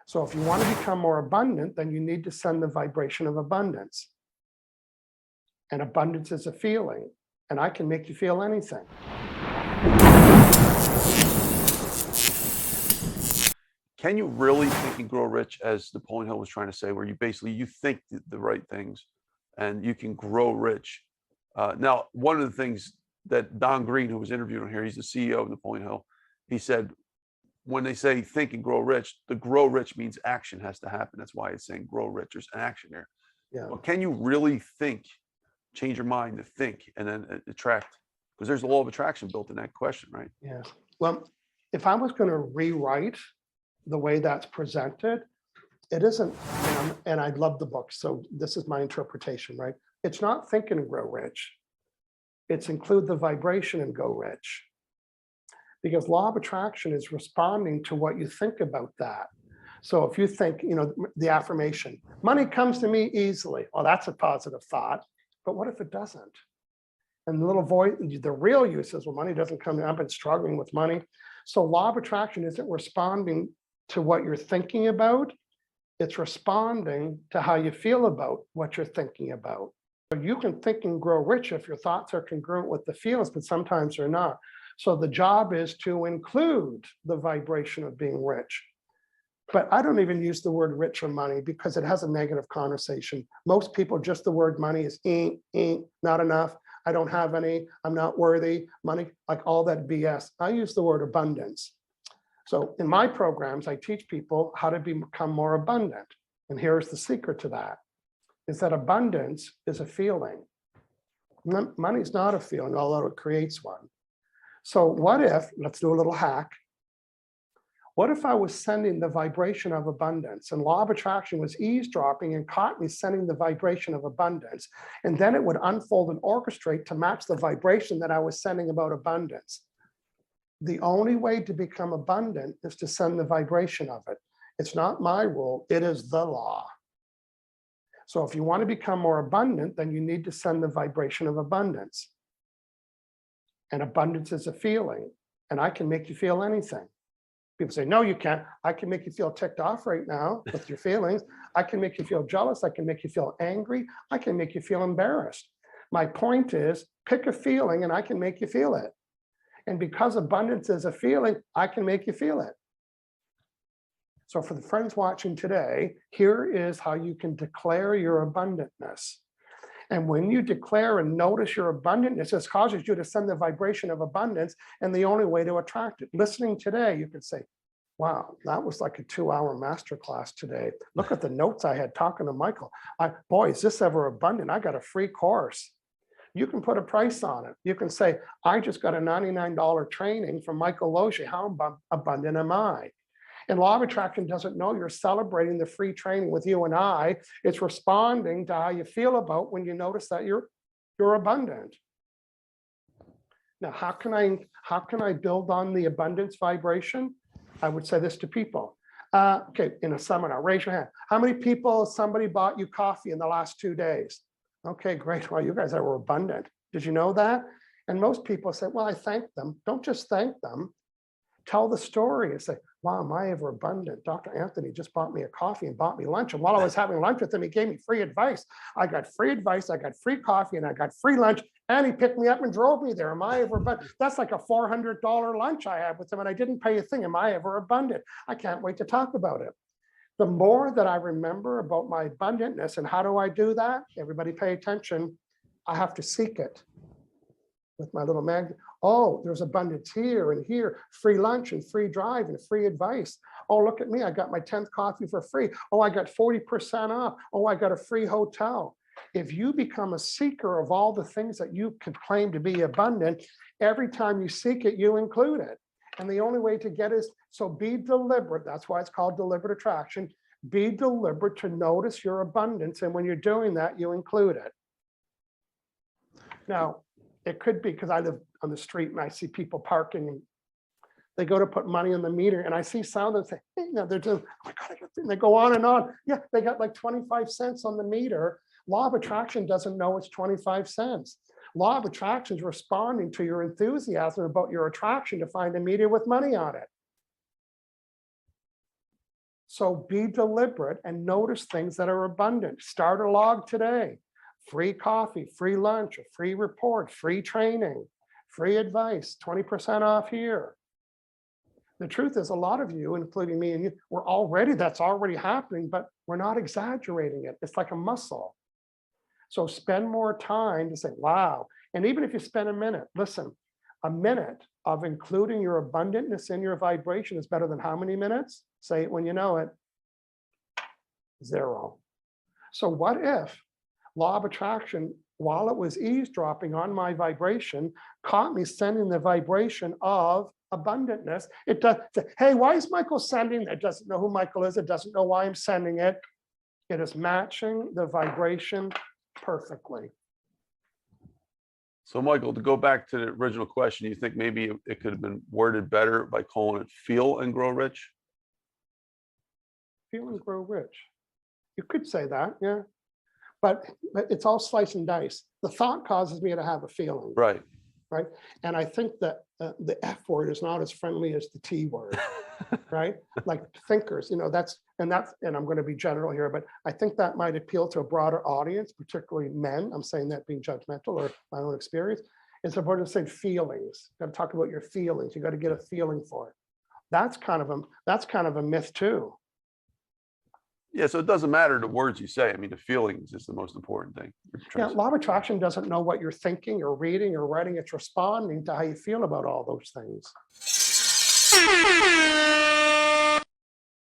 So if you want to become more abundant, then you need to send the vibration of abundance. And abundance is a feeling, and I can make you feel anything. Can you really think and grow rich, as Napoleon Hill was trying to say, where you basically, you think the right things and you can grow rich? Now, one of the things that Don Green, who was interviewed on here, he's the CEO of Napoleon Hill, he said, when they say think and grow rich, the grow rich means action has to happen. That's why it's saying grow rich. There's action there. Yeah. Well, can you really think, change your mind to think and then attract? Because there's a law of attraction built in that question, right? Yeah. Well, if I was going to rewrite the way that's presented, it isn't, and I love the book, so this is my interpretation, right? It's not think and grow rich. It's include the vibration and go rich. Because law of attraction is responding to what you think about that. So if you think, the affirmation, money comes to me easily. Well, that's a positive thought, but what if it doesn't? And the little voice, the real use is, well, money doesn't come to me. I've been struggling with money. So law of attraction isn't responding to what you're thinking about. It's responding to how you feel about what you're thinking about. So you can think and grow rich if your thoughts are congruent with the feelings, but sometimes they're not. So the job is to include the vibration of being rich. But I don't even use the word rich or money because it has a negative connotation. Most people, just the word money is not enough. I don't have any, I'm not worthy, money, like all that BS. I use the word abundance. So in my programs, I teach people how to become more abundant. And here's the secret to that, is that abundance is a feeling. Money's not a feeling, although it creates one. So what if, let's do a little hack. What if I was sending the vibration of abundance and law of attraction was eavesdropping and caught me sending the vibration of abundance, and then it would unfold and orchestrate to match the vibration that I was sending about abundance. The only way to become abundant is to send the vibration of it. It's not my rule, it is the law. So if you want to become more abundant, then you need to send the vibration of abundance. And abundance is a feeling, and I can make you feel anything. People say, no, you can't. I can make you feel ticked off right now with your feelings. I can make you feel jealous. I can make you feel angry. I can make you feel embarrassed. My point is, pick a feeling and I can make you feel it. And because abundance is a feeling, I can make you feel it. So for the friends watching today, here is how you can declare your abundantness. And when you declare and notice your abundantness, it causes you to send the vibration of abundance, and the only way to attract it. Listening today, you could say, wow, that was like a 2-hour masterclass today. Look at the notes I had talking to Michael. Boy, is this ever abundant? I got a free course. You can put a price on it. You can say, I just got a $99 training from Michael Losier. How abundant am I? And law of attraction doesn't know you're celebrating the free training with you and I. It's responding to how you feel about when you notice that you're abundant. Now, how can I build on the abundance vibration? I would say this to people. Okay, in a seminar, raise your hand. How many people, somebody bought you coffee in the last 2 days? Okay, great. Well, you guys are abundant. Did you know that? And most people say, well, I thank them. Don't just thank them. Tell the story and say, wow, am I ever abundant? Dr. Anthony just bought me a coffee and bought me lunch. And while I was having lunch with him, he gave me free advice. I got free advice, I got free coffee, and I got free lunch. And he picked me up and drove me there. Am I ever abundant? That's like a $400 lunch I had with him, and I didn't pay a thing. Am I ever abundant? I can't wait to talk about it. The more that I remember about my abundantness, and how do I do that? Everybody pay attention. I have to seek it with my little magnet. Oh, there's abundance here and here, free lunch and free drive and free advice. Oh, look at me, I got my 10th coffee for free. Oh, I got 40% off. Oh, I got a free hotel. If you become a seeker of all the things that you can claim to be abundant, every time you seek it, you include it. And the only way to get is, so be deliberate. That's why it's called deliberate attraction. Be deliberate to notice your abundance. And when you're doing that, you include it. Now, it could be because I live on the street and I see people parking and they go to put money on the meter, and I see some of them say, hey, no, they're doing, oh my God, I got, and they go on and on. Yeah, they got like 25 cents on the meter. Law of attraction doesn't know it's 25 cents. Law of attraction is responding to your enthusiasm about your attraction to find a meter with money on it. So be deliberate and notice things that are abundant. Start a log today. Free coffee, free lunch, a free report, free training, free advice, 20% off here. The truth is, a lot of you, including me and you, that's already happening, but we're not exaggerating it. It's like a muscle. So spend more time to say, wow. And even if you spend a minute, listen, a minute of including your abundantness in your vibration is better than how many minutes? Say it when you know it. 0. So what if law of attraction, while it was eavesdropping on my vibration, caught me sending the vibration of abundantness? It does say, hey, why is Michael sending? It doesn't know who Michael is. It doesn't know why I'm sending it. It is matching the vibration perfectly. So Michael, to go back to the original question, you think maybe it could have been worded better by calling it Feel and Grow Rich? Feel and grow rich. You could say that, yeah. But it's all slice and dice. The thought causes me to have a feeling. Right. Right. And I think that the F word is not as friendly as the T word, right? Like thinkers, and I'm going to be general here, but I think that might appeal to a broader audience, particularly men. I'm saying that being judgmental or my own experience. It's important to say feelings. You got to talk about your feelings. You got to get a feeling for it. That's kind of a myth too. Yeah, so it doesn't matter the words you say. I mean, the feelings is the most important thing. Yeah, law of attraction doesn't know what you're thinking or reading or writing. It's responding to how you feel about all those things.